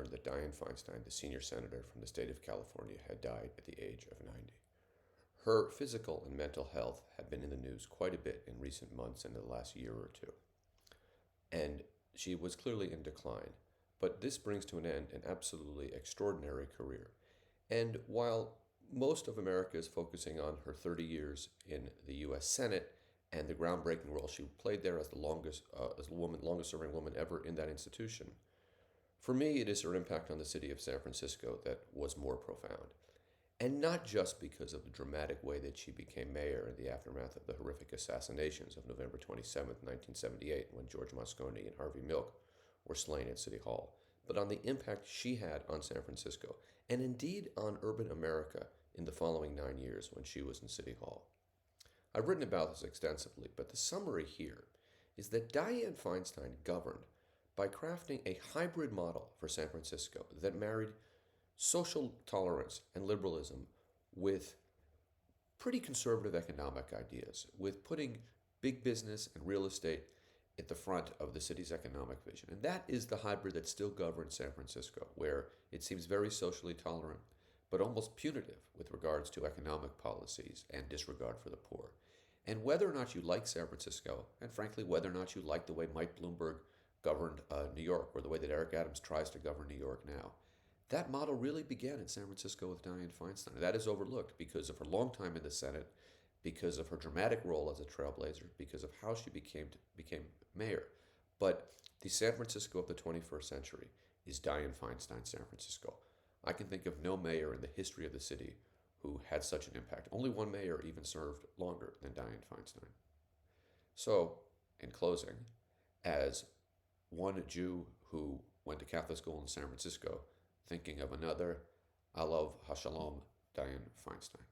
learned that Dianne Feinstein, the senior senator from the state of California, had died at the age of 90. Her physical and mental health had been in the news quite a bit in recent months and in the last year or two, and she was clearly in decline. But this brings to an end an absolutely extraordinary career. And while most of America is focusing on her 30 years in the U.S. Senate and the groundbreaking role she played there as the longest serving woman ever in that institution, for me, it is her impact on the city of San Francisco that was more profound. And not just because of the dramatic way that she became mayor in the aftermath of the horrific assassinations of November 27, 1978, when George Moscone and Harvey Milk were slain at City Hall, but on the impact she had on San Francisco, and indeed on urban America in the following 9 years when she was in City Hall. I've written about this extensively, but the summary here is that Dianne Feinstein governed by crafting a hybrid model for San Francisco that married social tolerance and liberalism with pretty conservative economic ideas, with putting big business and real estate at the front of the city's economic vision. And that is the hybrid that still governs San Francisco, where it seems very socially tolerant, but almost punitive with regards to economic policies and disregard for the poor. And whether or not you like San Francisco, and frankly, whether or not you like the way Mike Bloomberg governed New York, or the way that Eric Adams tries to govern New York now, that model really began in San Francisco with Dianne Feinstein. That is overlooked because of her long time in the Senate, because of her dramatic role as a trailblazer, because of how she became mayor. But the San Francisco of the 21st century is Dianne Feinstein San Francisco. I can think of no mayor in the history of the city who had such an impact. Only one mayor even served longer than Dianne Feinstein. So, in closing, as one Jew who went to Catholic school in San Francisco, thinking of another, Alav Hashalom, Dianne Feinstein.